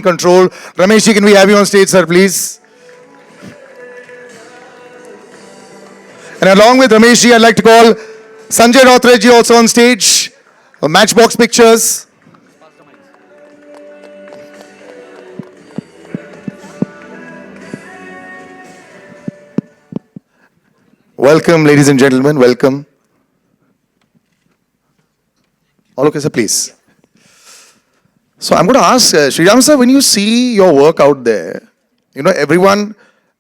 Control. Ramesh, can we have you on stage, sir, please? And along with Ramesh, I'd like to call Sanjay Rautrej also on stage. Matchbox Pictures. Welcome, ladies and gentlemen. Welcome. All okay, sir, please. So I'm going to ask Sriram sir, when you see your work out there, you know, everyone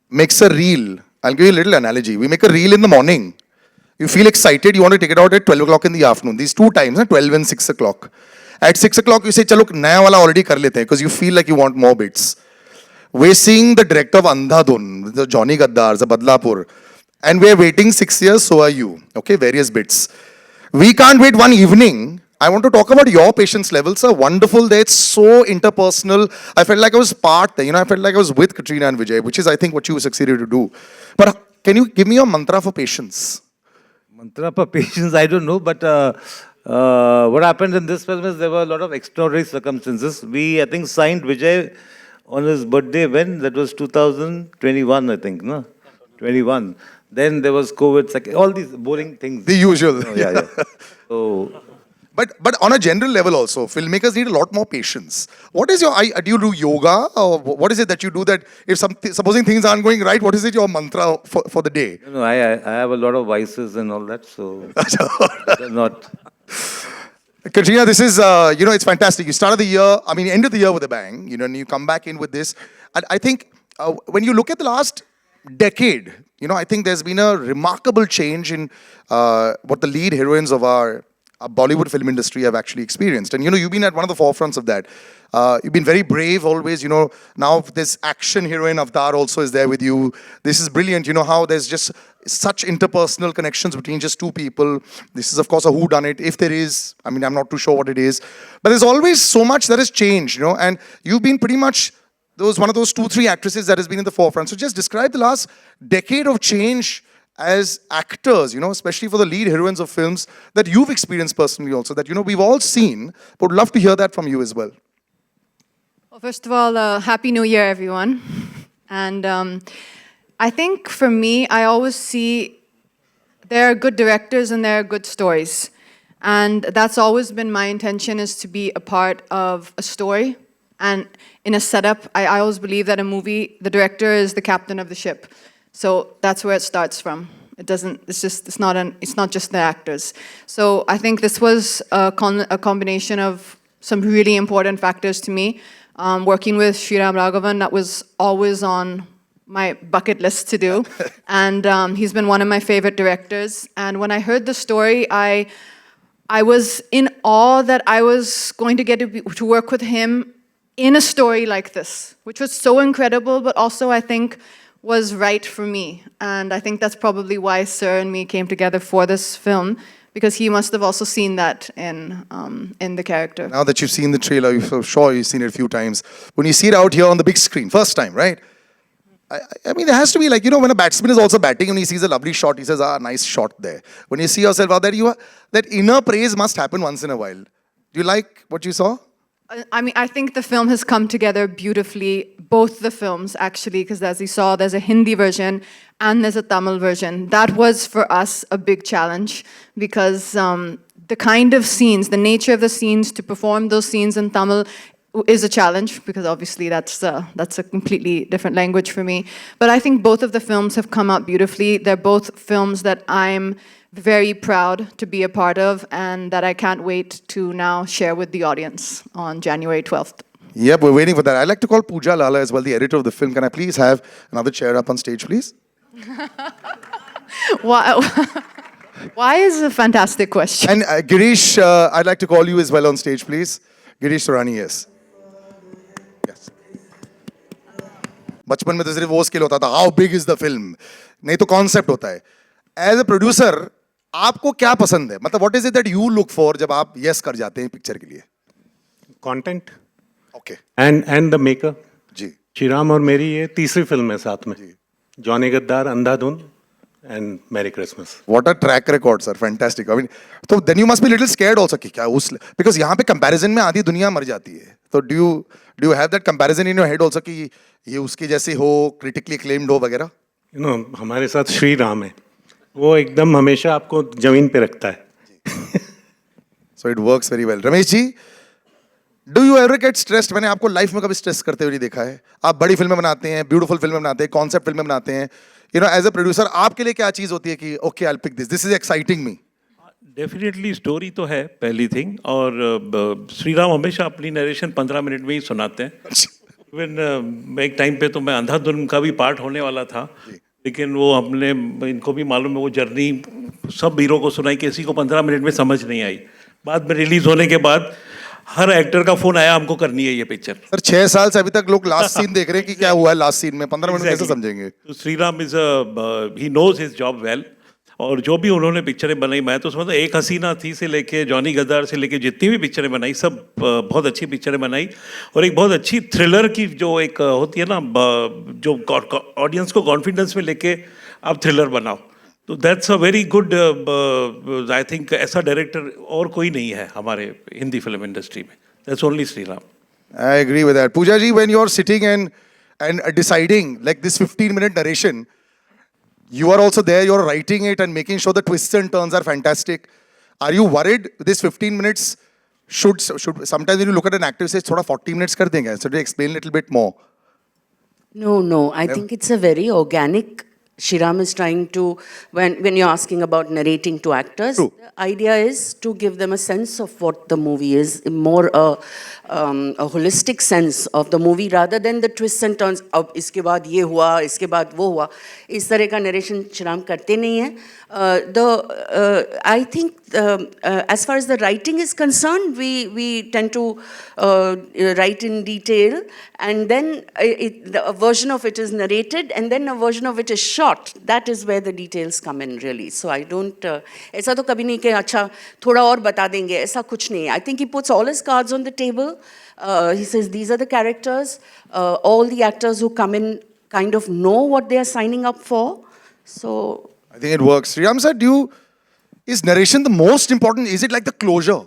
makes a reel. I'll give you a little analogy. We make a reel in the morning. You feel excited, you want to take it out at 12 o'clock in the afternoon. These two times, 12 and 6 o'clock. At 6 o'clock, you say, chalo, naya wala already kar lete because you feel like you want more bits. We're seeing the director of Andhadhun, the Johnny Gaddar, the Badlapur, and we're waiting 6 years, so are you. Okay, various bits. We can't wait one evening. I want to talk about your patience levels, sir. Wonderful there. It's so interpersonal. I felt like I was part there. You know, I felt like I was with Katrina and Vijay, which is, I think, what you succeeded to do. But can you give me your mantra for patience? Mantra for patience, I don't know, but what happened in this film is there were a lot of extraordinary circumstances. We, I think, signed Vijay on his birthday when? That was 2021, I think, no? 21. Then there was COVID, all these boring things. The usual. Oh, yeah. So... But on a general level also, filmmakers need a lot more patience. What is your, do you do yoga? Or what is it that you do that if supposing things aren't going right, what is it your mantra for the day? No, I have a lot of vices and all that, so not... Katrina, this is, you know, it's fantastic. You started the year, I mean, end of the year with a bang, you know, and you come back in with this. And I think when you look at the last decade, you know, I think there's been a remarkable change in what the lead heroines of our Bollywood film industry have actually experienced. And, you know, you've been at one of the forefronts of that. You've been very brave always, you know. Now this action heroine Avatar also is there with you. This is brilliant, you know, how there's just such interpersonal connections between just two people. This is, of course, a whodunit, if there is. I mean, I'm not too sure what it is. But there's always so much that has changed, you know. And you've been pretty much one of those 2-3 actresses that has been in the forefront. So just describe the last decade of change as actors, you know, especially for the lead heroines of films that you've experienced personally also, that, you know, we've all seen, but would love to hear that from you as well. Well, first of all, Happy New Year, everyone. And I think for me, I always see there are good directors and there are good stories. And that's always been my intention, is to be a part of a story. And in a setup, I always believe that a movie, the director is the captain of the ship. So that's where it starts from. It's not just the actors. So I think this was a combination of some really important factors to me. Working with Sriram Raghavan, that was always on my bucket list to do. And he's been one of my favorite directors. And when I heard the story, I was in awe that I was going to get to work with him in a story like this, which was so incredible, but also I think was right for me. And I think that's probably why Sir and me came together for this film, because he must have also seen that in the character. Now that you've seen the trailer, I'm sure you've seen it a few times. When you see it out here on the big screen, first time, right? I mean, there has to be, like, you know, when a batsman is also batting and he sees a lovely shot, he says, nice shot there. When you see yourself out there, that inner praise must happen once in a while. Do you like what you saw? I mean, I think the film has come together beautifully, both the films actually, because as you saw, there's a Hindi version and there's a Tamil version. That was for us a big challenge because the kind of scenes, the nature of the scenes, to perform those scenes in Tamil is a challenge because obviously that's a completely different language for me. But I think both of the films have come out beautifully. They're both films that I'm very proud to be a part of and that I can't wait to now share with the audience on January 12th. Yep, we're waiting for that. I'd like to call Pooja Lala as well, the editor of the film. Can I please have another chair up on stage, please? Why is a fantastic question? And Girish, I'd like to call you as well on stage, please. Girish Surani, yes. Yes. बचपन में तो सिर्फ वो skill होता था, how big is the film? नहीं तो concept होता है. As a producer, आपको क्या पसंद है? मतलब what is it that you look for जब आप yes कर जाते हैं पिक्चर के लिए? Content. Okay. And the maker. जी. श्रीराम और मेरी ये तीसरी फिल्म है साथ में. जॉनी गद्दार, अंधाधुन and Merry Christmas. What a track record, sir. Fantastic. I mean, so then you must be a little scared also कि क्या उस because यहाँ पे comparison में आधी दुनिया मर जाती है. So do you have that comparison in your head also कि ये उसके जैसे हो, critically acclaimed हो वगैरह? You know, हमारे साथ श्री राम है, वो एकदम हमेशा आपको जमीन पे रखता है. So it works very well. Ramesh ji, do you ever get stressed? मैंने आपको लाइफ में कभी स्ट्रेस करते हुए नहीं देखा है. आप बड़ी फिल्में बनाते हैं, ब्यूटीफुल फिल्में बनाते हैं, कॉन्सेप्ट फिल्में बनाते हैं. You know, as a producer, आपके लिए क्या चीज होती है कि okay, I'll pick this. This is exciting me. Definitely story तो है पहली थिंग, और श्री राम हमेशा अपनी नरेशन 15 मिनट में ही सुनाते हैं. इवन एक टाइम पे तो मैं अंधाधुन का भी पार्ट होने वाला था, लेकिन वो हमने, इनको भी मालूम है, वो जर्नी सब हीरो को सुनाई, किसी को 15 मिनट में समझ नहीं आई. बाद में रिलीज होने के बाद हर एक्टर का फोन आया, हमको करनी है ये पिक्चर. सर 6 साल से अभी तक लोग लास्ट सीन देख रहे हैं कि क्या हुआ है लास्ट सीन में. 15 मिनट में कैसे समझेंगे? तो Shri Ram is he knows his job well. और जो भी उन्होंने पिक्चरें बनाई, मैं तो समझता एक हसीना थी से लेके जॉनी गद्दार से लेके जितनी भी पिक्चरें बनाई, सब बहुत अच्छी पिक्चरें बनाई. और एक बहुत अच्छी थ्रिलर की जो एक होती है ना, जो ऑडियंस को कॉन्फिडेंस में लेके आप थ्रिलर बनाओ, तो that's a very good. I think ऐसा डायरेक्टर और कोई नहीं है हमारे हिंदी फिल्म इंडस्ट्री में. That's only Shri Ram. I agree with that. Pooja ji, when you're sitting and deciding like this 15-minute narration, you are also there, you're writing it and making sure the twists and turns are fantastic. Are you worried this 15 minutes should sometimes when you look at an actor, you say thoda 40 minutes kar denge, so to explain a little bit more? No. I think it's a very organic. Shriram is trying to, when you're asking about narrating to actors, True. the idea is to give them a sense of what the movie is, more a holistic sense of the movie rather than the twists and turns. अब इसके बाद ये हुआ, इसके बाद वो हुआ, इस तरह का narration Shriram करते नहीं है. I think as far as the writing is concerned, we tend to write in detail, and then a version of it is narrated, and then a version of it is shot. That is where the details come in, really. So I don't. ऐसा तो कभी नहीं कि अच्छा थोड़ा और बता देंगे, ऐसा कुछ नहीं. I think he puts all his cards on the table. He says these are the characters. All the actors who come in kind of know what they are signing up for. So. I think it works. Sriram sir, is narration the most important? Is it like the closure?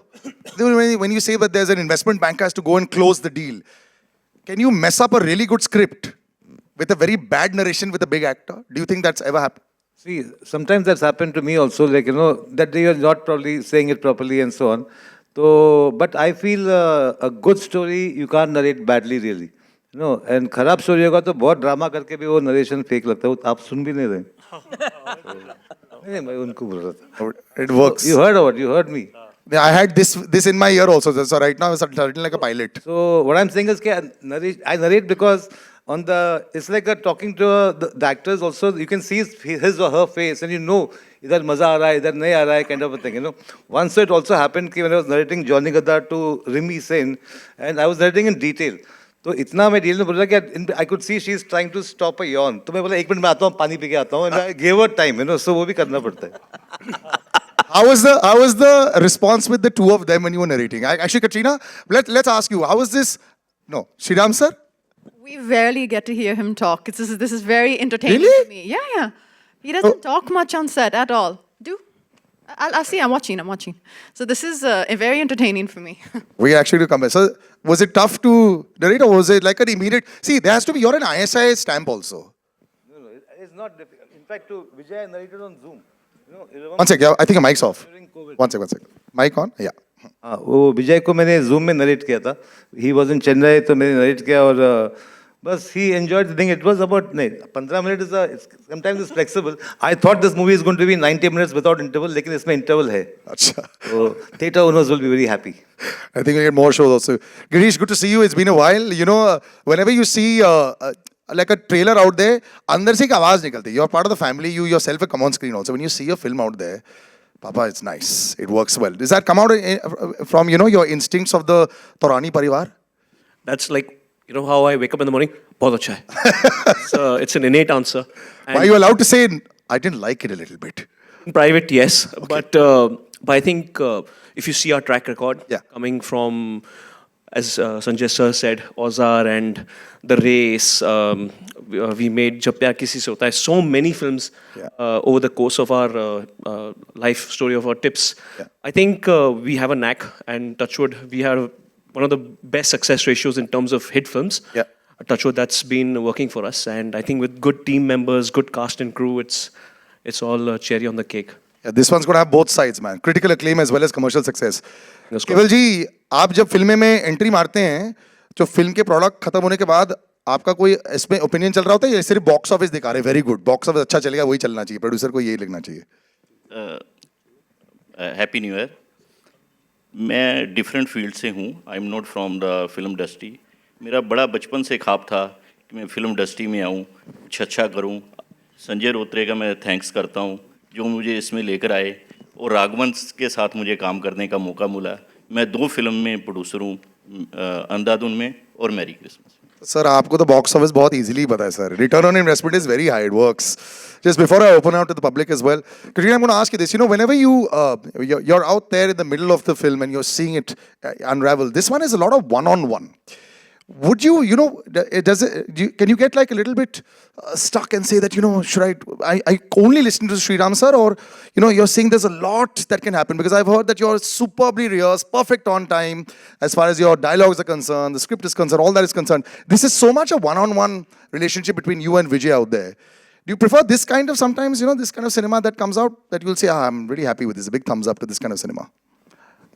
When you say that there's an investment banker has to go and close the deal, can you mess up a really good script with a very bad narration with a big actor? Do you think that's ever happened? See, sometimes that's happened to me also, like, you know, that they are not probably saying it properly and so on. So, but I feel a good story, you can't narrate badly really. You know, and खराब story होगा तो बहुत drama करके भी वो narration fake लगता है, वो आप सुन भी नहीं रहे. नहीं, मैं उनको बोल रहा था. It works. You heard what? You heard me. Yeah, I had this in my ear also. So right now it's starting like a pilot. So what I'm saying is that I narrate because on the, it's like a talking to the actors also, you can see his or her face and you know, either maza aa raha hai, either nahi aa raha hai, kind of a thing, you know. Once it also happened when I was narrating Johnny Gaddar to Rimi Sen, and I was narrating in detail. तो इतना मैं deal में बोल रहा कि I could see she is trying to stop a yawn, तो मैं बोला 1 मिनट में आता हूँ, पानी पी के आता हूँ, and I give her time, you know, so वो भी करना पड़ता है. How was the response with the two of them when you were narrating? Actually, Katrina, let's ask you, how was this? No, Sriram sir? We rarely get to hear him talk. This is very entertaining Really? to me. Yeah. He doesn't talk much on set at all. I'll see. I'm watching. So this is very entertaining for me. We actually come back. So was it tough to narrate, or was it like an immediate? See, there has to be. You're an ISI stamp also. No, it's not difficult. In fact, to Vijay I narrated on Zoom. You know, One sec. I think your mic's off. During COVID. One sec. Mic on? Yeah. हाँ, वो विजय को मैंने Zoom में narrate किया था. He was in Chennai, तो मैंने narrate किया और बस he enjoyed the thing. It was about नहीं 15 minutes is sometimes it's flexible. I thought this movie is going to be 90 minutes without interval, लेकिन इसमें interval है. Acha. So theatre owners will be very happy. I think we get more shows also. Girish, good to see you. It's been a while. You know, whenever you see like a trailer out there, अंदर से एक आवाज निकलती है. You're part of the family. You yourself come on screen also. When you see a film out there, Papa, it's nice. It works well. Does that come out from, you know, your instincts of the Torani Parivar? That's like, you know how I wake up in the morning? Bahut acha hai. It's an innate answer. And Why are you allowed to say, I didn't like it a little bit? in private, yes. But I think if you see our track record Yeah. coming from, as Sanjay sir said, Ozar and The Race, we made Jab Pyar Kisi Se Hota Hai. So many films over the course of our life story of our tips. I think we have a knack, and touchwood, we have one of the best success ratios in terms of hit films. Yeah. Touchwood, that's been working for us, and I think with good team members, good cast and crew, it's all cherry on the cake. Yeah, this one's going to have both sides, man. Critical acclaim as well as commercial success. That's केवल जी, आप जब फिल्में में entry मारते हैं, जो film के product खत्म होने के बाद आपका कोई इसमें ओपिनियन चल रहा होता है या सिर्फ बॉक्स ऑफिस दिखा रहे हैं वेरी गुड, बॉक्स ऑफिस अच्छा चलेगा वही चलना चाहिए, प्रोड्यूसर को यही लिखना चाहिए? Happy new year. मैं डिफरेंट फील्ड से हूँ, I am not from the film industry. मेरा बड़ा बचपन से ख्वाब था कि मैं फिल्म इंडस्ट्री में आऊँ, कुछ अच्छा करूँ। संजय रोत्रे का मैं थैंक्स करता हूँ जो मुझे इसमें लेकर आए, और राघवन के साथ मुझे काम करने का मौका मिला। मैं 2 फिल्म में प्रोड्यूसर हूँ, अंधाधुन में और मैरी क्रिसमस। सर आपको तो बॉक्स ऑफिस बहुत इजीली पता है sir, return on investment is very high, it works. Just before I open out to the public as well, Katrina, I'm going to ask you this. You know, whenever you're out there in the middle of the film and you're seeing it unravel, this one is a lot of one-on-one. Would you, can you get like a little bit stuck and say that, should I only listen to Sriram sir, or, you're saying there's a lot that can happen, because I've heard that you're superbly rehearsed, perfect on time, as far as your dialogues are concerned, the script is concerned, all that is concerned. This is so much a one-on-one relationship between you and Vijay out there. Do you prefer this kind of, sometimes, this kind of cinema that comes out, that you'll say, I'm really happy with this, a big thumbs up to this kind of cinema,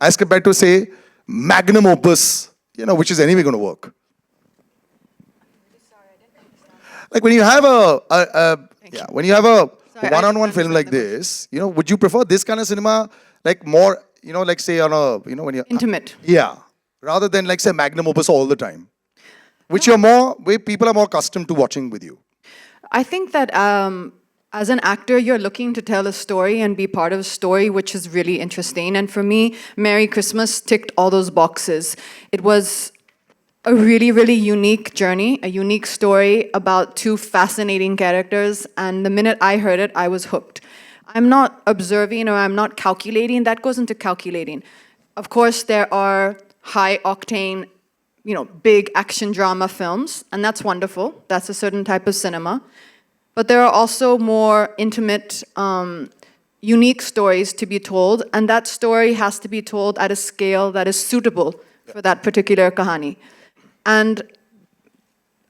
as compared to, say, magnum opus, which is anyway going to work? Like when you have when you have a one-on-one film like this, would you prefer this kind of cinema, like more, like say on a, when you're Intimate. Yeah, rather than like say magnum opus all the time, which where people are more accustomed to watching with you? I think that as an actor, you're looking to tell a story and be part of a story which is really interesting. And for me, Merry Christmas ticked all those boxes. It was a really, really unique journey, a unique story about 2 fascinating characters. And the minute I heard it, I was hooked. I'm not observing or I'm not calculating. That goes into calculating. Of course, there are high-octane, big action drama films, and that's wonderful. That's a certain type of cinema. But there are also more intimate, unique stories to be told, and that story has to be told at a scale that is suitable for that particular kahani. And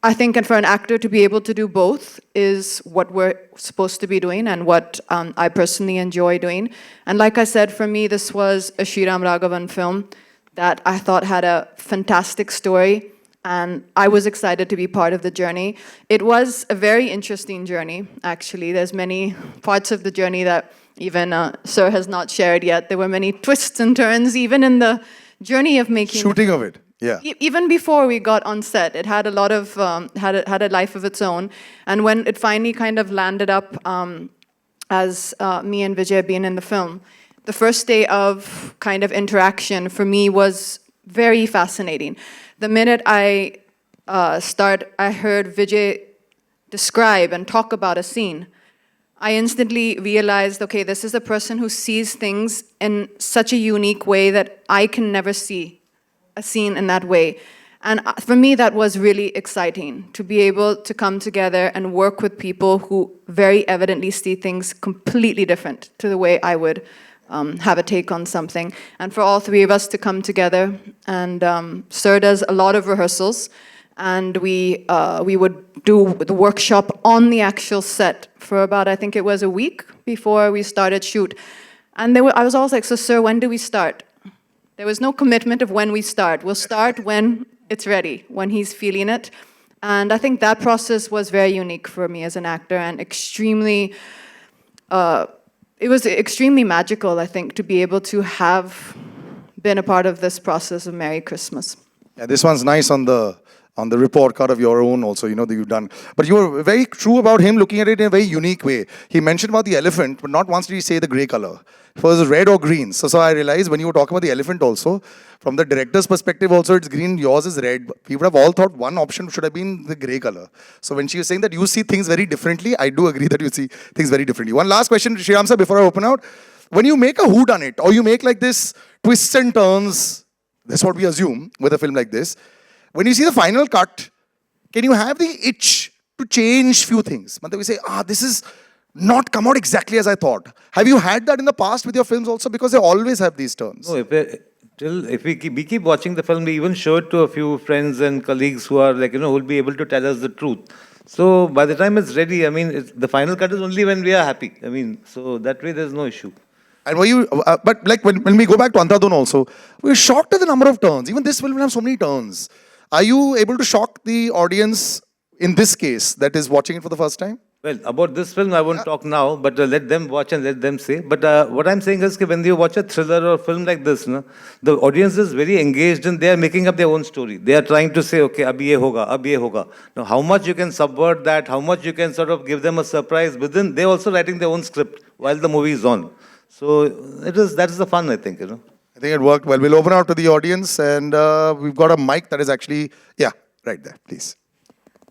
I think for an actor to be able to do both is what we're supposed to be doing and what I personally enjoy doing. And like I said, for me, this was a Sriram Raghavan film that I thought had a fantastic story, and I was excited to be part of the journey. It was a very interesting journey, actually. There's many parts of the journey that even Sir has not shared yet. There were many twists and turns, even in the journey of making... Shooting of it. Yeah. Even before we got on set, it had a lot of had a life of its own. And when it finally kind of landed up as me and Vijay being in the film, the first day of kind of interaction for me was very fascinating. The minute I heard Vijay describe and talk about a scene, I instantly realized, okay, this is a person who sees things in such a unique way that I can never see a scene in that way. And for me, that was really exciting, to be able to come together and work with people who very evidently see things completely different to the way I would have a take on something. And for all 3 of us to come together, and Sir does a lot of rehearsals, and we would do the workshop on the actual set for about, I think it was a week before we started shoot. And I was always like, so Sir, when do we start? There was no commitment of when we start. We'll start when it's ready, when he's feeling it. And I think that process was very unique for me as an actor, and extremely, it was extremely magical, I think, to be able to have been a part of this process of Merry Christmas. Yeah, this one's nice on the report card of your own also, that you've done. But you were very true about him looking at it in a very unique way. He mentioned about the elephant, but not once did he say the grey color. It was red or green. So I realized when you were talking about the elephant also, from the director's perspective also, it's green, yours is red. We would have all thought one option should have been the grey color. So when she was saying that you see things very differently, I do agree that you see things very differently. One last question, Sriram sir, before I open out. When you make a whodunit, or you make like this twists and turns, that's what we assume with a film like this, when you see the final cut, can you have the itch to change few things. Matlab we say, this is not come out exactly as I thought. Have you had that in the past with your films also? Because they always have these turns. No, if we keep watching the film, we even show it to a few friends and colleagues who are like, who will be able to tell us the truth. So by the time it's ready, I mean, the final cut is only when we are happy. I mean, so that way there's no issue. And were you, but like when we go back to Andhadhun also, we were shocked at the number of turns. Even this film will have so many turns. Are you able to shock the audience in this case that is watching it for the first time? Well, about this film, I won't talk now, but let them watch and let them say. But what I'm saying is that when you watch a thriller or film like this, the audience is very engaged and they are making up their own story. They are trying to say, okay, ab ye hoga, ab ye hoga. Now, how much you can subvert that, how much you can sort of give them a surprise within, they're also writing their own script while the movie is on. So that is the fun, I think, I think it worked well. We'll open out to the audience and we've got a mic that is actually, right there, please.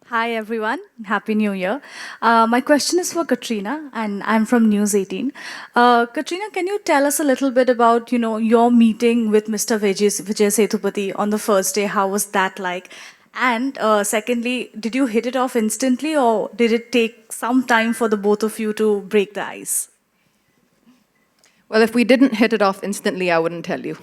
Hi everyone, Happy New Year. My question is for Katrina and I'm from News 18. Katrina, can you tell us a little bit about, your meeting with Mr. Vijay Sethupati on the first day? How was that like? And secondly, did you hit it off instantly or did it take some time for the both of you to break the ice? Well, if we didn't hit it off instantly, I wouldn't tell you.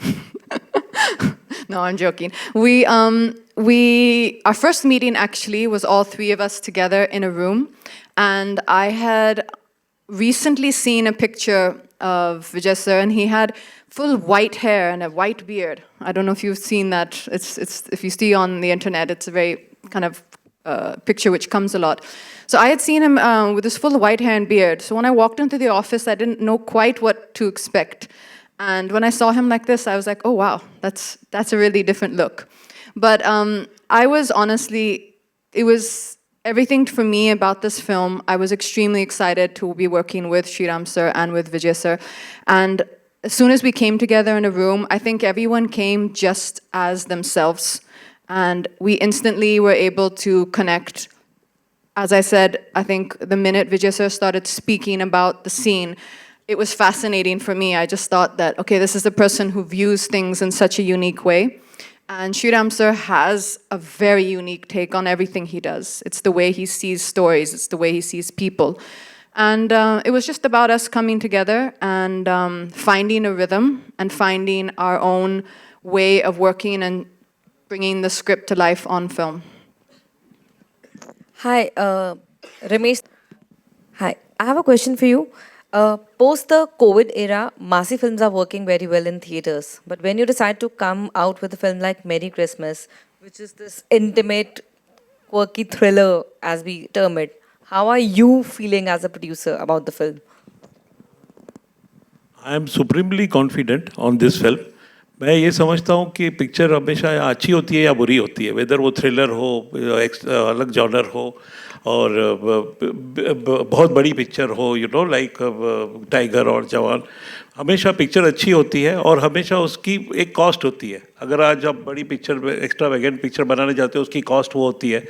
No, I'm joking. Our first meeting actually was all three of us together in a room. And I had recently seen a picture of Vijay sir, and he had full white hair and a white beard. I don't know if you've seen that. It's if you see on the internet, it's a very kind of picture which comes a lot. So I had seen him with this full white hair and beard. So when I walked into the office, I didn't know quite what to expect. And when I saw him like this, I was like, oh, wow, that's a really different look. But I was honestly, it was everything for me about this film. I was extremely excited to be working with Sriram sir and with Vijay sir. And as soon as we came together in a room, I think everyone came just as themselves. And we instantly were able to connect. As I said, I think the minute Vijay sir started speaking about the scene, it was fascinating for me. I just thought that, okay, this is a person who views things in such a unique way. And Sriram sir has a very unique take on everything he does. It's the way he sees stories. It's the way he sees people. And it was just about us coming together and finding a rhythm and finding our own way of working and bringing the script to life on film. Hi, Ramesh. Hi, I have a question for you. Post the COVID era, Masi films are working very well in theaters. But when you decide to come out with a film like Merry Christmas, which is this intimate, quirky thriller, as we term it, how are you feeling as a producer about the film? I am supremely confident on this film. मैं ये समझता हूँ कि picture हमेशा अच्छी होती है या बुरी होती है, वेदर वो थ्रिलर हो, अलग जॉनर हो और बहुत बड़ी पिक्चर हो, लाइक टाइगर और जवान, हमेशा पिक्चर अच्छी होती है और हमेशा उसकी एक कॉस्ट होती है. अगर आज आप बड़ी पिक्चर एक्स्ट्रा वैगेंट पिक्चर बनाने जाते हो, उसकी कॉस्ट वो होती है.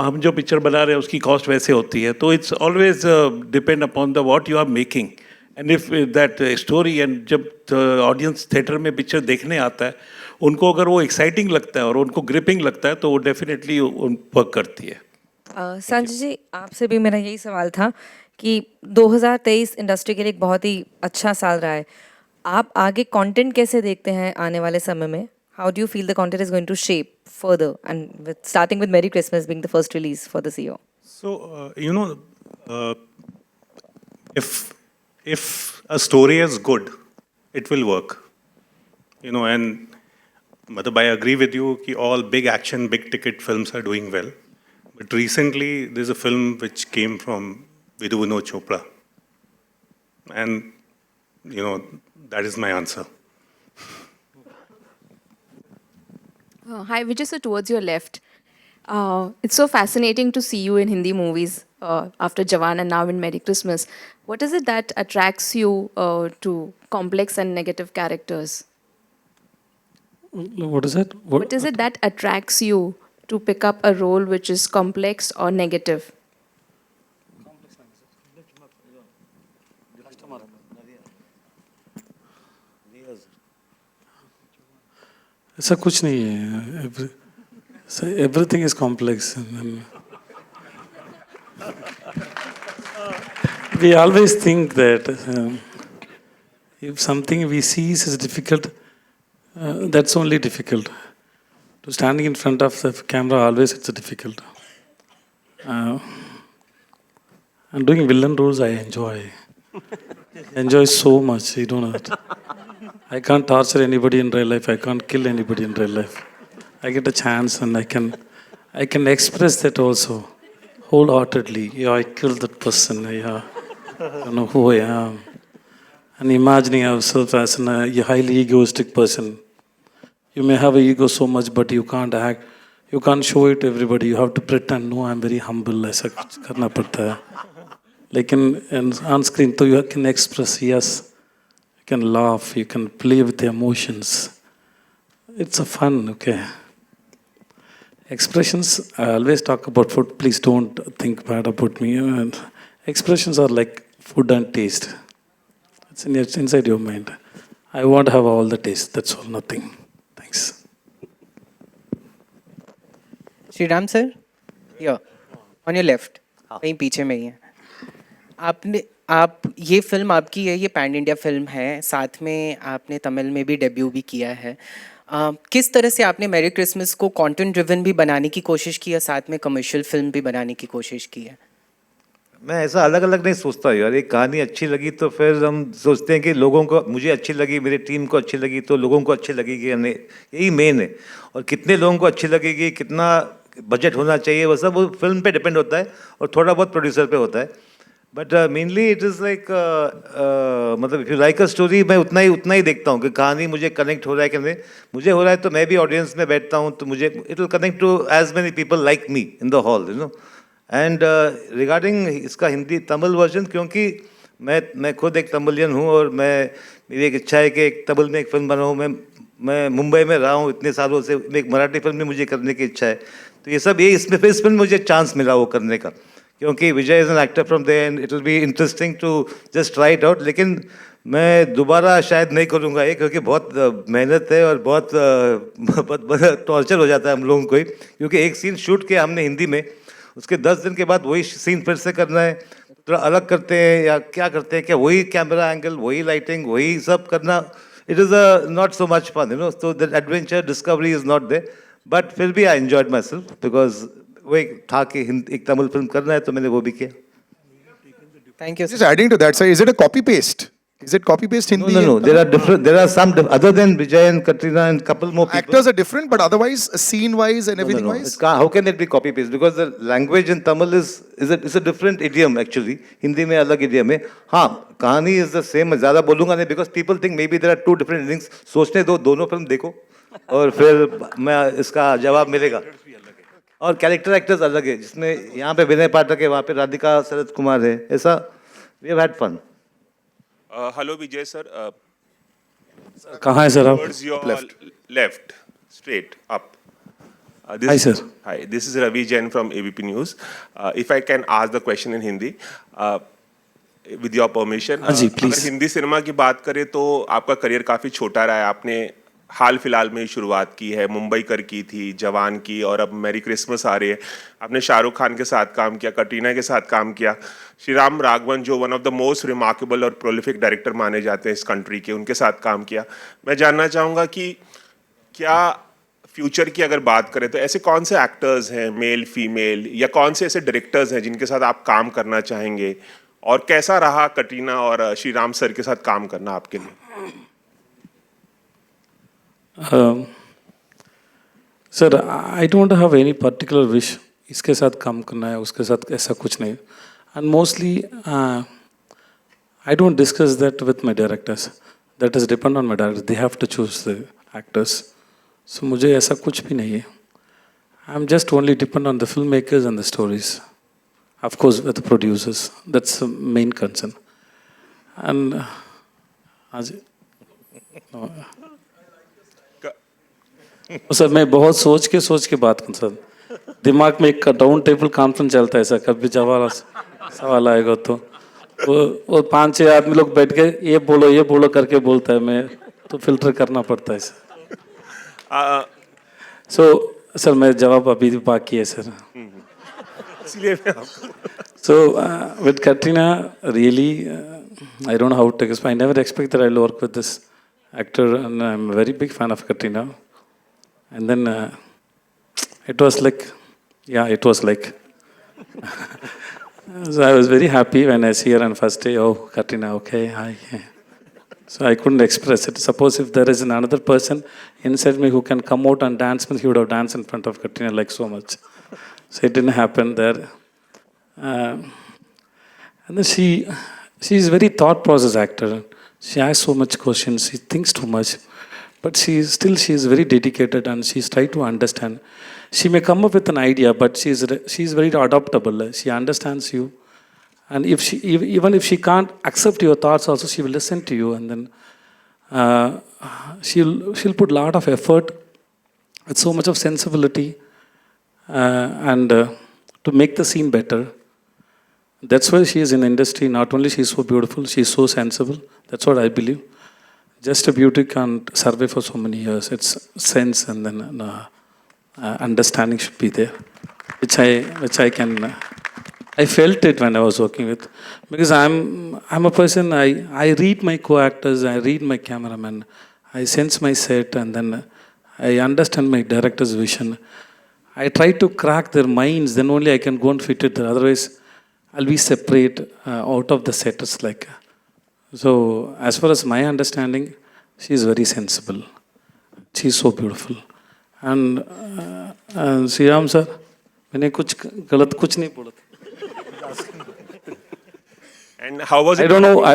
हम जो पिक्चर बना रहे हैं उसकी कॉस्ट वैसे होती है. तो it's always depend upon the what you are making. And if that story and जब ऑडियंस थिएटर में पिक्चर देखने आता है, उनको अगर वो एक्साइटिंग लगता है और उनको ग्रिपिंग लगता है तो वो डेफिनेटली वर्क करती है. संजय जी, आपसे भी मेरा यही सवाल था कि 2023 इंडस्ट्री के लिए एक बहुत ही अच्छा साल रहा है. आप आगे कंटेंट कैसे देखते हैं आने वाले समय में? How do you feel the content is going to shape further, and starting with Merry Christmas being the first release for this year? So, if a story is good, it will work. And I agree with you that all big action, big ticket films are doing well. But recently, there's a film which came from Vidhu Vinod Chopra. And, that is my answer. Hi, Vijay, so towards your left. It's so fascinating to see you in Hindi movies after Jawan and now in Merry Christmas. What is it that attracts you to complex and negative characters? What is it? What is it that attracts you to pick up a role which is complex or negative? ऐसा कुछ नहीं है. Everything is complex. We always think that if something we see is difficult, that's only difficult. To standing in front of the camera, always it's difficult. And doing villain roles, I enjoy so much. You don't know that. I can't torture anybody in real life. I can't kill anybody in real life. I get a chance, and I can express that also wholeheartedly. Yeah, I killed that person. Yeah, I don't know who I am. And imagining ourselves as a highly egoistic person. You may have an ego so much, but you can't act. You can't show it to everybody. You have to pretend, no, I'm very humble. ऐसा कुछ करना पड़ता है. लेकिन on screen, तो you can express, yes. You can laugh. You can play with the emotions. It's a fun, okay. Expressions, I always talk about food. Please don't think bad about me. And expressions are like food and taste. It's inside your mind. I want to have all the taste. That's all, nothing. Thanks. Shri Ram sir, या on your left, कहीं पीछे में ही है. आप ये film आपकी है, ये पैन इंडिया फिल्म है, साथ में आपने तमिल में भी डेब्यू भी किया है. किस तरह से आपने मैरी क्रिसमस को कंटेंट ड्रिवन भी बनाने की कोशिश की है, साथ में कमर्शियल फिल्म भी बनाने की कोशिश की है? मैं ऐसा अलग अलग नहीं सोचता यार. एक कहानी अच्छी लगी तो फिर हम सोचते हैं कि लोगों को, मुझे अच्छी लगी, मेरी टीम को अच्छी लगी तो लोगों को अच्छी लगेगी या नहीं, यही मेन है. और कितने लोगों को अच्छी लगेगी, कितना बजट होना चाहिए, वो सब वो फिल्म पे डिपेंड होता है और थोड़ा बहुत प्रोड्यूसर पे होता है. But mainly it is like मतलब if you like a story, मैं उतना ही देखता हूँ कि कहानी मुझे कनेक्ट हो रहा है कि नहीं. मुझे हो रहा है तो मैं भी ऑडियंस में बैठता हूँ तो मुझे it will connect to as many people like me in the hall, you know. And regarding इसका हिंदी तमिल वर्जन, क्योंकि मैं खुद एक तमिलियन हूँ और मेरी एक इच्छा है कि एक तमिल में एक फिल्म बनाऊँ. मैं मुंबई में रहा हूँ इतने सालों से, एक मराठी फिल्म में मुझे करने की इच्छा है. तो ये सब इस फिल्म में मुझे चांस मिला वो करने का, क्योंकि Vijay is an actor from there and it will be interesting to just try it out. लेकिन मैं दोबारा शायद नहीं करूँगा ये, क्योंकि बहुत मेहनत है और बहुत टॉर्चर हो जाता है हम लोगों को ही. क्योंकि एक सीन शूट किया हमने हिंदी में, उसके 10 दिन के बाद वही सीन फिर से करना है. थोड़ा अलग करते हैं या क्या करते हैं, क्या वही कैमरा एंगल, वही लाइटिंग, वही सब करना. It is not so much fun, you know. So that adventure discovery is not there. But फिर भी I enjoyed myself, because वही था कि एक तमिल फिल्म करना है तो मैंने वो भी किया. Thank you. Just adding to that, sir, is it a copy paste? Is it copy paste Hindi? No. There are different. There are some other than Vijay and Katrina and couple more people. Actors are different, but otherwise, scene wise and everything wise. How can it be copy paste? Because the language in Tamil is a different idiom actually. Hindi में अलग idiom है. हाँ, कहानी is the same. मैं ज़्यादा बोलूँगा नहीं, because people think maybe there are two different endings. सोचने दो, दोनों फिल्म देखो और फिर मैं इसका जवाब मिलेगा. और कैरेक्टर एक्टर्स अलग है, जिसमें यहाँ पे विनय पाठक है, वहाँ पे राधिका शरद कुमार है. ऐसा we have had fun. Hello Vijay sir. कहाँ है सर आप? Towards your left, straight up. Hi sir. Hi, this is Ravi Jain from ABP News. If I can ask the question in Hindi, with your permission. हाँ जी, please. अगर Hindi cinema की बात करें तो आपका करियर काफ़ी छोटा रहा है. आपने हाल फिलहाल में ही शुरुआत की है, मुंबई कर की थी, जवान की, और अब मैरी क्रिसमस आ रही है. आपने शाहरुख खान के साथ काम किया, कटरीना के साथ काम किया, श्रीराम राघवन जो one of the most remarkable और प्रोलिफिक डायरेक्टर माने जाते हैं इस कंट्री के, उनके साथ काम किया. मैं जानना चाहूँगा कि क्या फ्यूचर की अगर बात करें तो ऐसे कौन से एक्टर्स हैं, मेल फीमेल, या कौन से ऐसे डायरेक्टर्स हैं जिनके साथ आप काम करना चाहेंगे, और कैसा रहा कटरीना और श्रीराम सर के साथ काम करना आपके लिए? Sir, I don't have any particular wish इसके साथ काम करना है, उसके साथ ऐसा कुछ नहीं. And mostly I don't discuss that with my directors. That is depend on my director. They have to choose the actors. So मुझे ऐसा कुछ भी नहीं है. I am just only depend on the film makers and the stories. Of course with the producers. That's the main concern. And आज sir मैं बहुत सोच के बात कर सर. दिमाग में एक डाउन टेबल कॉन्फ्रेंस चलता है सर. कभी सवाल आएगा तो वो 5-6 आदमी लोग बैठ के ये बोलो करके बोलता है. मैं तो फिल्टर करना पड़ता है सर. सो सर मैं जवाब अभी भी बाकी है सर. इसलिए So with Katrina, really, I don't know how to explain. I never expected I'll work with this actor, and I'm a very big fan of Katrina. And then it was like, yeah, it was like. So I was very happy when I see her on first day. Oh, Katrina, okay, hi. So I couldn't express it. Suppose if there is another person inside me who can come out and dance, he would have danced in front of Katrina like so much. So it didn't happen there. And then she's a very thought process actor. She asks so much questions. She thinks too much, but she is very dedicated and she's trying to understand. She may come up with an idea, but she's very adaptable. She understands you, and even if she can't accept your thoughts, also she will listen to you, and then she'll put a lot of effort with so much of sensibility and to make the scene better. That's why she is in the industry. Not only she is so beautiful, she is so sensible. That's what I believe. Just a beauty can't survive for so many years. It's sense and then understanding should be there, which I can. I felt it when I was working with, because I'm a person. I read my co-actors. I read my cameraman. I sense my set, and then I understand my director's vision. I try to crack their minds. Then only I can go and fit it there. Otherwise, I'll be separate out of the set. It's like, so as far as my understanding, she is very sensible. She is so beautiful. And Sriram sir, मैंने कुछ नहीं बोला. And how was it? I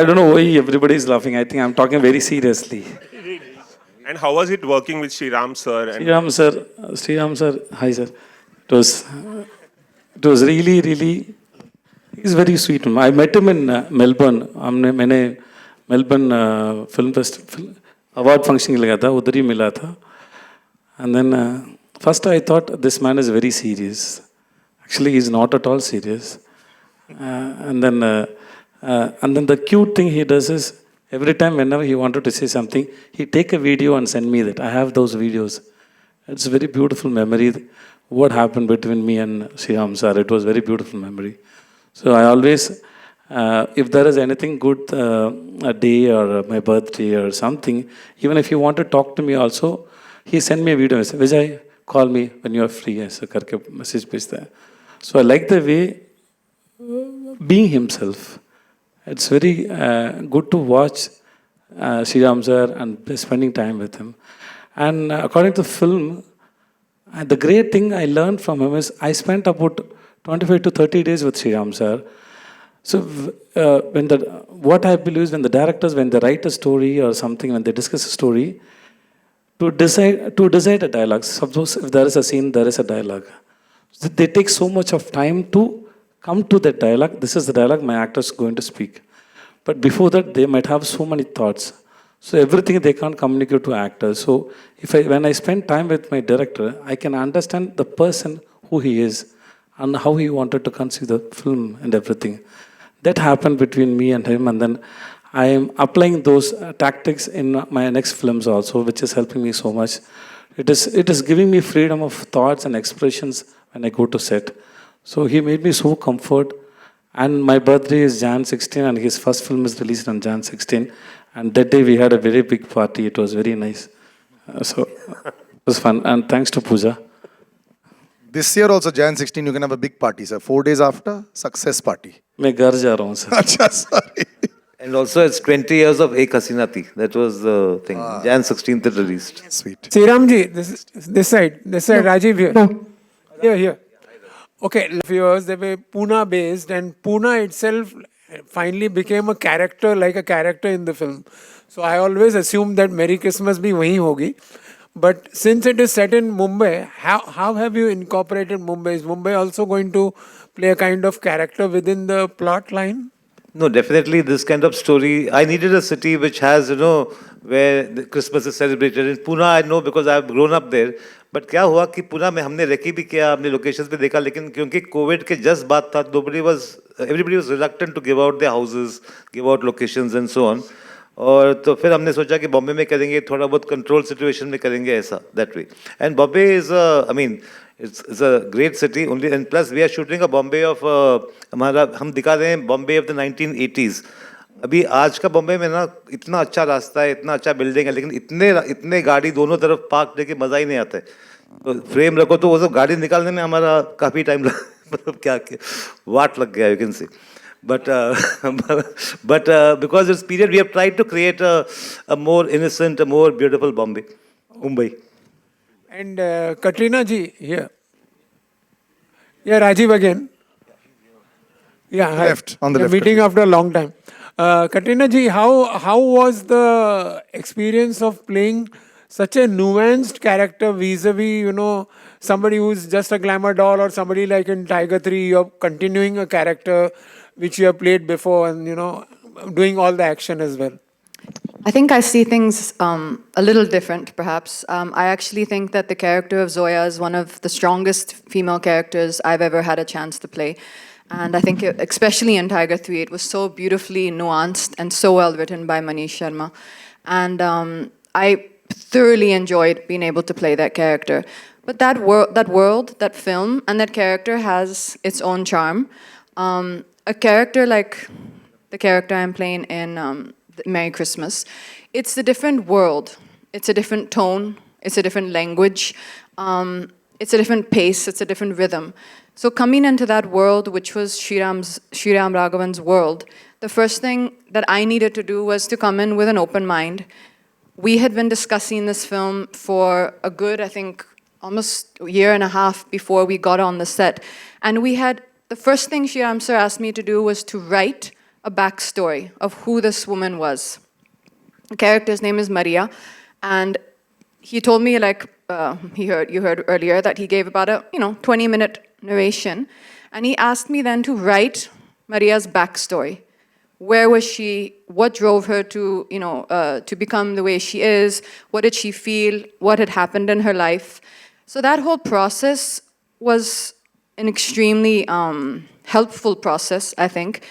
don't know why everybody is laughing. I think I'm talking very seriously. And how was it working with Sriram sir? And Sriram sir, hi sir. It was really. He's very sweet. I met him in Melbourne. मैंने Melbourne film festival award function लगा था, उधर ही मिला था. And then first I thought this man is very serious. Actually, he's not at all serious. And then the cute thing he does is every time whenever he wanted to say something, he take a video and send me that. I have those videos. It's a very beautiful memory. What happened between me and Sriram sir? It was very beautiful memory. So I always, if there is anything good, a day or my birthday or something, even if you want to talk to me also, he sent me a video. He said, Vijay, call me when you are free. ऐसा करके message भेजता है. So I like the way being himself. It's very good to watch Sriram sir and spending time with him. And according to the film, the great thing I learned from him is I spent about 25 to 30 days with Sriram sir. So what I believe is when they write a story or something, when they discuss a story, to decide a dialogue. Suppose if there is a scene, there is a dialogue. So they take so much of time to come to that dialogue. This is the dialogue my actor is going to speak. But before that, they might have so many thoughts. So everything they can't communicate to actors. So when I spend time with my director, I can understand the person, who he is, and how he wanted to conceive the film and everything. That happened between me and him, and then I am applying those tactics in my next films also, which is helping me so much. It is giving me freedom of thoughts and expressions when I go to set. So he made me so comfort. And my birthday is Jan 16, and his first film is released on Jan 16. And that day we had a very big party. It was very nice. So it was fun. And thanks to Pooja. This year also, Jan 16, you can have a big party, sir. 4 days after, success party. मैं घर जा रहा हूँ sir. Acha, sorry. And also it's 20 years of Ek Hasina Thi. That was the thing. Jan 16th it released. Sweet. Sriram ji, this side, Rajiv here. No. Here. Okay, viewers, they were Pune based, and Pune itself finally became a character in the film. So I always assumed that Merry Christmas bhi wahi hogi. But since it is set in Mumbai, how have you incorporated Mumbai? Is Mumbai also going to play a kind of character within the plot line? No, definitely this kind of story. I needed a city which has, where the Christmas is celebrated. In Pune, I know because I've grown up there. But क्या हुआ कि पुणे में हमने recce भी किया, हमने locations भी देखा, लेकिन क्योंकि कोविड के जस्ट बात था, everybody was reluctant to give out their houses, give out locations and so on. और तो फिर हमने सोचा कि बॉम्बे में करेंगे, थोड़ा बहुत कंट्रोल सिचुएशन में करेंगे ऐसा, that way. And Bombay is, It's a great city only, and plus we are shooting a Bombay of हमारा हम दिखा रहे हैं Bombay of the 1980s. अभी आज का बॉम्बे में ना इतना अच्छा रास्ता है, इतना अच्छा बिल्डिंग है, लेकिन इतने गाड़ी दोनों तरफ पार्क देके मजा ही नहीं आता है. तो फ्रेम रखो तो वो सब गाड़ी निकालने में हमारा काफी टाइम मतलब क्या वाट लग गया, you can say. But because it's period, we have tried to create a more innocent, a more beautiful Mumbai. And Katrina ji, here. Yeah, Rajiv again. Yeah, hi. Left, on the Yeah, left, meeting Katrina. after a long time. Katrina ji, how was the experience of playing such a nuanced character vis-a-vis, you know, somebody who's just a glamour doll, or somebody like in Tiger 3, you're continuing a character which you have played before and, you know, doing all the action as well? I think I see things a little different, perhaps. I actually think that the character of Zoya is one of the strongest female characters I've ever had a chance to play. And I think, especially in Tiger 3, it was so beautifully nuanced and so well written by Manish Sharma. And I thoroughly enjoyed being able to play that character. But that world, that film, and that character has its own charm. A character like the character I'm playing in Merry Christmas, it's a different world. It's a different tone. It's a different language. It's a different pace. It's a different rhythm. So coming into that world, which was Sriram Raghavan's world, the first thing that I needed to do was to come in with an open mind. We had been discussing this film for a good, I think, almost a year and a half before we got on the set. And the first thing Sriram sir asked me to do was to write a backstory of who this woman was. The character's name is Maria, and he told me, like you heard earlier, that he gave about a 20-minute narration, and he asked me then to write Maria's backstory. Where was she? What drove her to to become the way she is? What did she feel? What had happened in her life? So that whole process was an extremely helpful process, I think.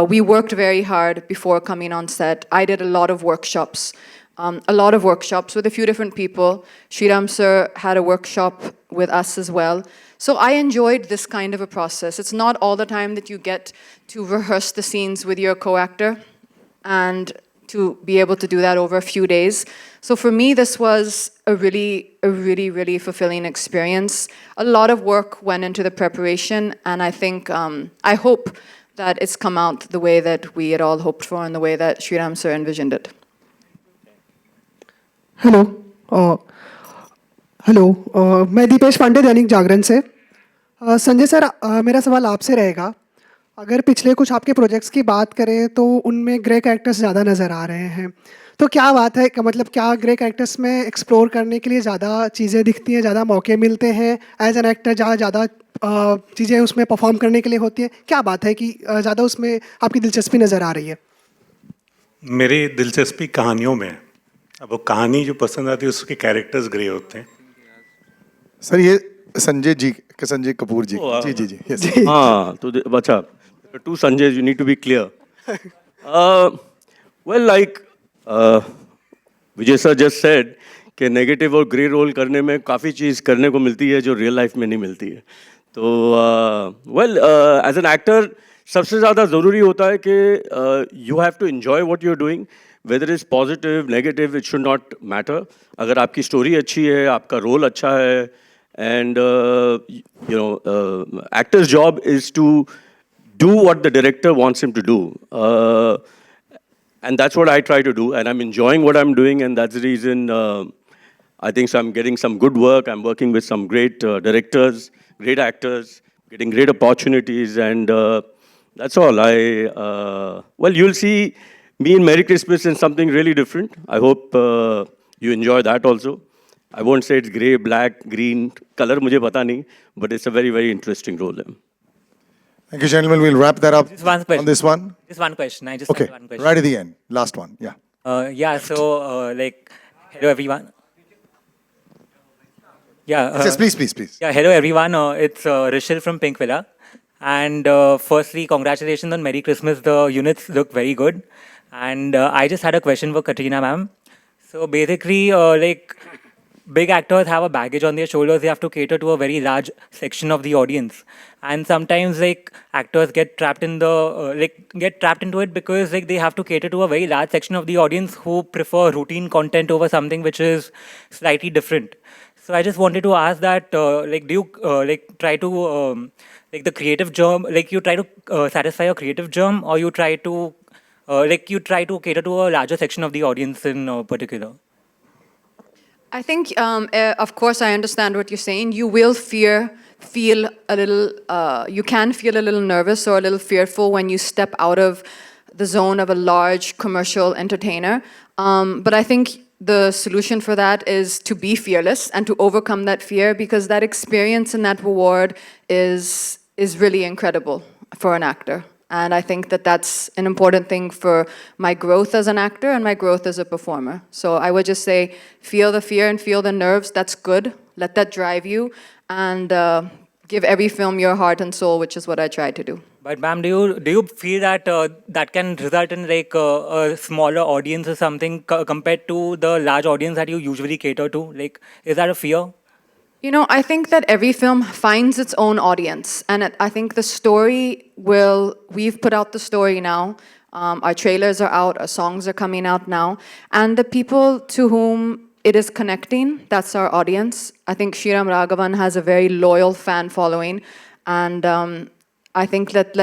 We worked very hard before coming on set. I did a lot of workshops with a few different people. Sriram sir had a workshop with us as well. So I enjoyed this kind of a process. It's not all the time that you get to rehearse the scenes with your co-actor and to be able to do that over a few days. So for me, this was a really fulfilling experience. A lot of work went into the preparation, and I think, I hope that it's come out the way that we had all hoped for and the way that Sriram sir envisioned it. Hello मैं दीपेश पांडे दैनिक जागरण से। Sanjay sir, मेरा सवाल आपसे रहेगा। अगर पिछले कुछ आपके प्रोजेक्ट्स की बात करें तो उनमें ग्रे कैरेक्टर्स ज़्यादा नज़र आ रहे हैं, तो क्या बात है कि मतलब क्या ग्रे कैरेक्टर्स में एक्सप्लोर करने के लिए ज़्यादा चीज़ें दिखती हैं, ज़्यादा मौके मिलते हैं एज एन एक्टर, जहाँ ज़्यादा चीज़ें उसमें परफॉर्म करने के लिए होती हैं? क्या बात है कि ज़्यादा उसमें आपकी दिलचस्पी नज़र आ रही है? मेरी दिलचस्पी कहानियों में है। अब वो कहानी जो पसंद आती है उसके कैरेक्टर्स ग्रे होते हैं। सर ये संजय कपूर जी जी yes. हाँ तो अच्छा, to Sanjay you need to be clear. Well like Vijay sir just said कि नेगेटिव और ग्रे रोल करने में काफ़ी चीज़ करने को मिलती है जो रियल लाइफ में नहीं मिलती है। तो वेल एज एन एक्टर सबसे ज़्यादा ज़रूरी होता है कि you have to enjoy what you are doing, whether is positive negative, it should not matter. अगर आपकी स्टोरी अच्छी है, आपका रोल अच्छा है, and actor's job is to do what the director wants him to do, and that's what I try to do, and I'm enjoying what I'm doing, and that's the reason I think so I'm getting some good work. I'm working with some great directors, great actors, getting great opportunities, and that's all. Well, you'll see me in Merry Christmas in something really different. I hope you enjoy that also. I won't say it's grey, black, green, color मुझे पता नहीं, but it's a very, very interesting role. Thank you, gentlemen. We'll wrap that up Just one question. on this one. Just one question. I just Okay, have one question. right at the end. Last one, yeah. So, hello everyone. Yes, please. Yeah, hello everyone. It's Rishil from Pink Villa. And firstly, congratulations on Merry Christmas. The units look very good. And I just had a question for Katrina ma'am. So basically, big actors have a baggage on their shoulders. They have to cater to a very large section of the audience, and sometimes like actors get trapped in the get trapped into it because like they have to cater to a very large section of the audience who prefer routine content over something which is slightly different. So I just wanted to ask that do you try to the creative germ, you try to satisfy your creative germ, or you try to you try to cater to a larger section of the audience in particular? I think, of course, I understand what you're saying. You will feel a little, you can feel a little nervous or a little fearful when you step out of the zone of a large commercial entertainer. But I think the solution for that is to be fearless and to overcome that fear, because that experience and that reward is really incredible for an actor. And I think that that's an important thing for my growth as an actor and my growth as a performer. So I would just say, feel the fear and feel the nerves. That's good. Let that drive you, and give every film your heart and soul, which is what I try to do. But ma'am, do you feel that that can result in like a smaller audience or something compared to the large audience that you usually cater to? Like, is that a fear? You know, I think that every film finds its own audience, and I think the story we've put out the story now. Our trailers are out, our songs are coming out now, and the people to whom it is connecting, that's our audience. I think Sriram Raghavan has a very loyal fan following, and I think that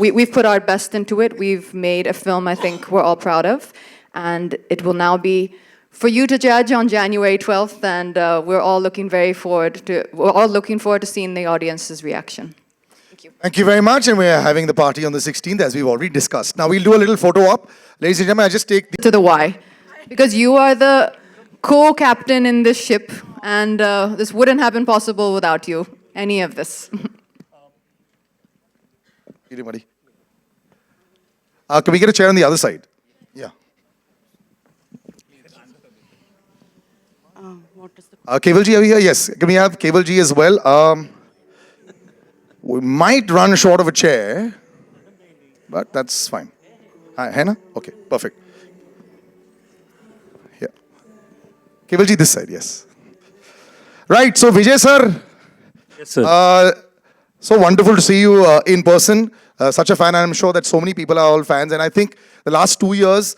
we've put our best into it. We've made a film I think we're all proud of, and it will now be for you to judge on January 12th, and we're all looking forward to seeing the audience's reaction. Thank you very much, and we're having the party on the 16th, as we've already discussed. Now we'll do a little photo op. Ladies and gentlemen, I just take to the why, because you are the co-captain in this ship, and this wouldn't have been possible without you, any of this. Can we get a chair on the other side? Yeah. Kevalji, are you here? Yes. Can we have Kevalji as well? We might run short of a chair, but that's fine. Hi, Hannah? Okay, perfect. Yeah. Kevalji, this side, yes. Right, so Vijay sir. Yes, sir. So wonderful to see you in person. Such a fan, and I'm sure that so many people are all fans. And I think the last 2 years,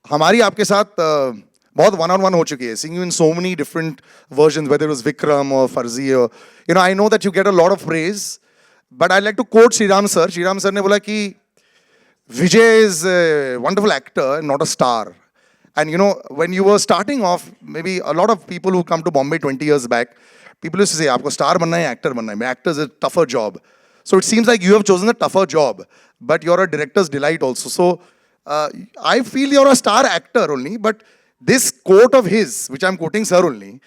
हमारी आपके साथ बहुत one-on-one हो चुकी है. Seeing you in so many different versions, whether it was Vikram or Farzi, or I know that you get a lot of praise. But I'd like to quote Sriram sir. Sriram sir ने बोला कि Vijay is a wonderful actor, not a star. And when you were starting off, maybe a lot of people who come to Bombay 20 years back, people used to say, आपको star बनना है, actor बनना है. Actor is a tougher job. So it seems like you have chosen a tougher job, but you're a director's delight also. So I feel you're a star actor only, but this quote of his, which I'm quoting sir only,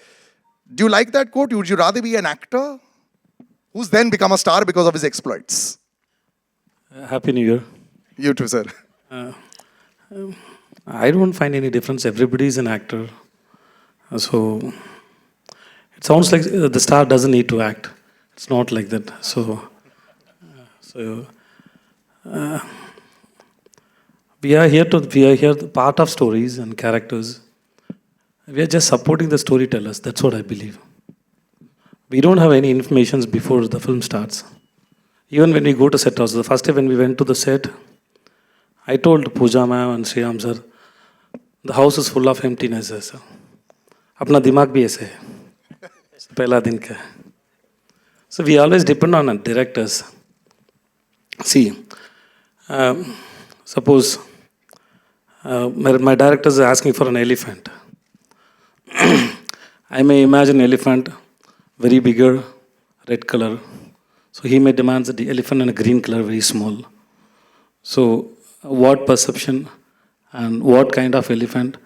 do you like that quote? Would you rather be an actor who's then become a star because of his exploits? Happy New Year. You too, sir. I don't find any difference. Everybody is an actor. So it sounds like the star doesn't need to act. It's not like that. We are here part of stories and characters. We are just supporting the storytellers. That's what I believe. We don't have any information before the film starts. Even when we go to set house, the first day when we went to the set, I told Pooja ma'am and Sriram sir, the house is full of emptiness, sir. Apna dimag bhi aise hai. Pehla din ka. So we always depend on directors. See, suppose my director is asking for an elephant. I may imagine elephant very bigger, red color. So he may demand the elephant in a green color, very small. So what perception and what kind of elephant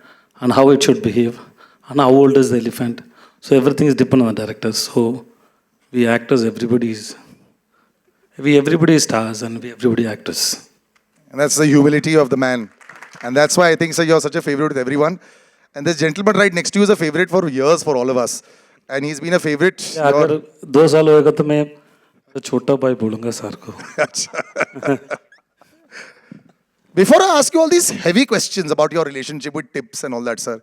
and how it should behave and how old is the elephant. So everything is dependent on the directors. So we actors, everybody is stars and we everybody actors. And that's the humility of the man. And that's why I think, sir, you're such a favorite with everyone. And this gentleman right next to you is a favorite for years for all of us. And he's been a favorite. अगर 2 साल होएगा तो मैं छोटा भाई बोलूँगा sir को. Before I ask you all these heavy questions about your relationship with tips and all that, sir,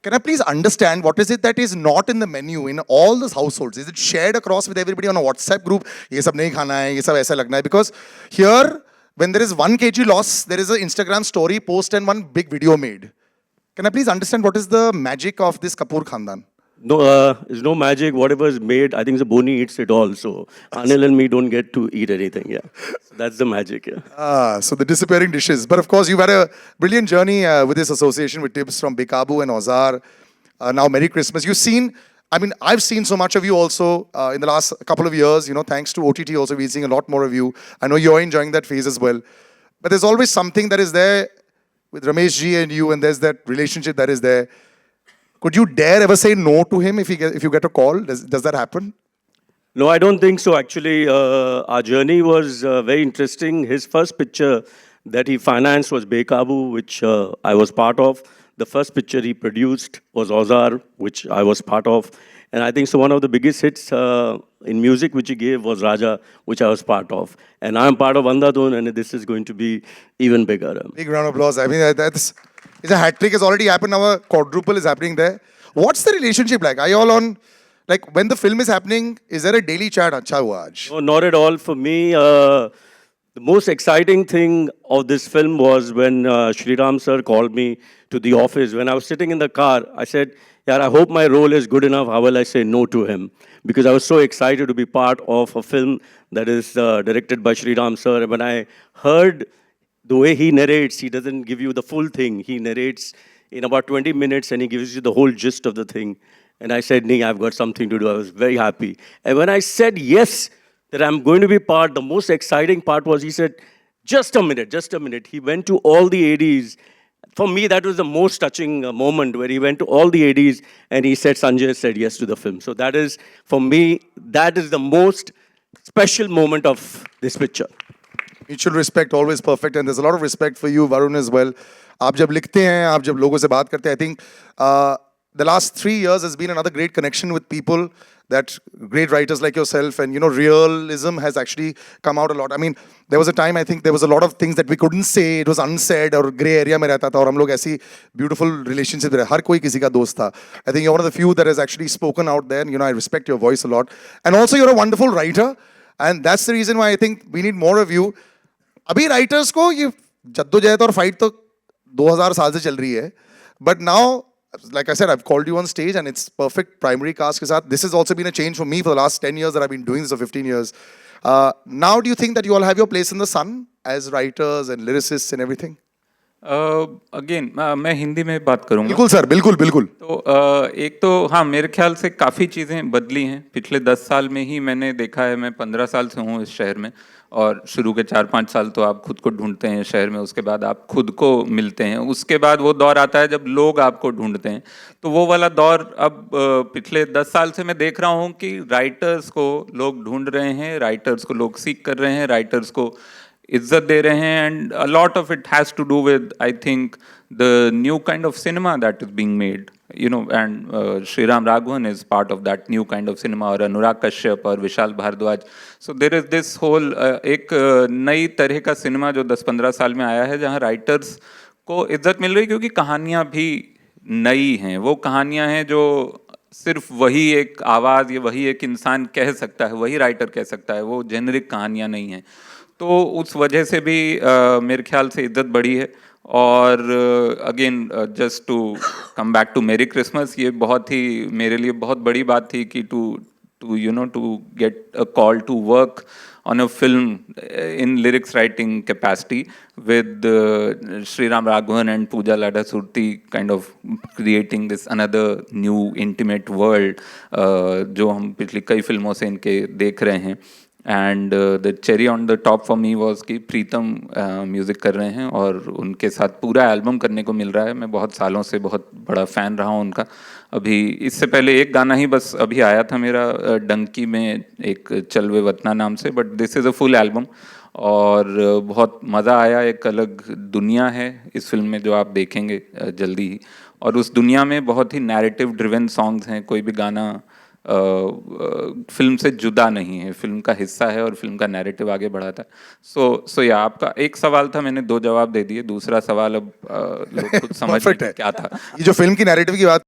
can I please understand what is it that is not in the menu in all those households? Is it shared across with everybody on a WhatsApp group? ये सब नहीं खाना है, ये सब ऐसा लगना है. Because here, when there is 1 kg loss, there is an Instagram story post and one big video made. Can I please understand what is the magic of this Kapoor Khandan? No, there's no magic. Whatever is made, I think the Boni eats it all. So Anil and me don't get to eat anything. Yeah, so that's the magic. Yeah. So the disappearing dishes. But of course, you've had a brilliant journey with this association with tips from Bikabu and Ozar. Now, Merry Christmas. You've seen, I mean, I've seen so much of you also in the last couple of years. You know, thanks to OTT also, we're seeing a lot more of you. I know you're enjoying that phase as well. But there's always something that is there with Ramesh ji and you, and there's that relationship that is there. Could you dare ever say no to him if you get a call? Does that happen? No, I don't think so. Actually, our journey was very interesting. His first picture that he financed was Bekabu, which I was part of. The first picture he produced was Ozar, which I was part of. And I think so one of the biggest hits in music which he gave was Raja, which I was part of. And I'm part of Andhadhun, and this is going to be even bigger. Big round of applause. I mean, it's a hat trick has already happened. Now a quadruple is happening there. What's the relationship like? Are you all on, like when the film is happening, is there a daily chat? Acha hua aaj? No, not at all. For me, the most exciting thing of this film was when Shriram sir called me to the office. When I was sitting in the car, I said, "Yaar, I hope my role is good enough. How will I say no to him?" Because I was so excited to be part of a film that is directed by Shriram sir. And when I heard the way he narrates, he doesn't give you the full thing. He narrates in about 20 minutes and he gives you the whole gist of the thing. And I said, "Nee, I've got something to do." I was very happy. And when I said yes, that I'm going to be part, the most exciting part was he said, just a minute. He went to all the ADs. For me, that was the most touching moment where he went to all the ADs and he said, Sanjay said yes to the film. So that is, for me, that is the most special moment of this picture. Mutual respect, always perfect. And there's a lot of respect for you, Varun, as well. आप जब लिखते हैं, आप जब लोगों से बात करते हैं, I think the last 3 years has been another great connection with people, that great writers like yourself, and, you know, realism has actually come out a lot. I mean, there was a time, I think there was a lot of things that we couldn't say, it was unsaid, और grey area में रहता था, और हम लोग ऐसी beautiful relationship रहे, हर कोई किसी का दोस्त था. I think you're one of the few that has actually spoken out there, and, you know, I respect your voice a lot. And also, you're a wonderful writer, and that's the reason why I think we need more of you. अभी writers को ये जद्दोजहद और fight तो 2000 साल से चल रही है, but now, like I said, I've called you on stage and it's perfect primary cast ke saath. This has also been a change for me for the last 10 years that I've been doing this, or 15 years. Now do you think that you all have your place in the sun as writers and lyricists and everything? Again मैं हिंदी में बात करूंगा. बिल्कुल sir, बिल्कुल बिल्कुल. तो एक तो हाँ, मेरे ख्याल से काफ़ी चीज़ें बदली हैं पिछले 10 साल में ही. मैंने देखा है, मैं 15 साल से हूँ इस शहर में, और शुरू के 4-5 साल तो आप खुद को ढूंढते हैं शहर में, उसके बाद आप खुद को मिलते हैं, उसके बाद वो दौर आता है जब लोग आपको ढूंढते हैं. तो वो वाला दौर अब पिछले 10 साल से मैं देख रहा हूँ कि राइटर्स को लोग ढूंढ रहे हैं, राइटर्स को लोग सीख कर रहे हैं, राइटर्स को इज्जत दे रहे हैं. And a lot of it has to do with, I think, the new kind of cinema that is being made, you know, and Sriram Raghavan is part of that new kind of cinema, or Anurag Kashyap or Vishal Bhardwaj. So there is this whole एक नई तरह का cinema जो 10-15 साल में आया है, जहाँ राइटर्स को इज्जत मिल रही है, क्योंकि कहानियाँ भी नई हैं. वो कहानियाँ हैं जो सिर्फ वही एक आवाज़ या वही एक इंसान कह सकता है, वही राइटर कह सकता है, वो जेनरिक कहानियाँ नहीं हैं. तो उस वजह से भी मेरे ख्याल से इज्जत बढ़ी है. और again, just to come back to Merry Christmas, ये बहुत ही मेरे लिए बहुत बड़ी बात थी कि to you know to get a call to work on a film in lyrics writing capacity with Sriram Raghavan and Pooja Ladha Surti, kind of creating this another new intimate world जो हम पिछली कई फिल्मों से इनके देख रहे हैं. And the cherry on the top for me was कि प्रीतम म्यूज़िक कर रहे हैं और उनके साथ पूरा एल्बम करने को मिल रहा है. मैं बहुत सालों से बहुत बड़ा फ़ैन रहा हूँ उनका. अभी इससे पहले एक गाना ही बस अभी आया था मेरा डंकी में, एक चल वे वतना नाम से, but this is a full album और बहुत मज़ा आया. एक अलग दुनिया है इस फिल्म में जो आप देखेंगे जल्दी ही, और उस दुनिया में बहुत ही नैरेटिव ड्रिवन सॉन्ग्स हैं. कोई भी गाना फिल्म से जुदा नहीं है, फिल्म का हिस्सा है और फिल्म का नैरेटिव आगे बढ़ाता है. सो या आपका एक सवाल था, मैंने 2 जवाब दे दिए. दूसरा सवाल अब लोग खुद समझ क्या था. ये जो फिल्म की नैरेटिव की बात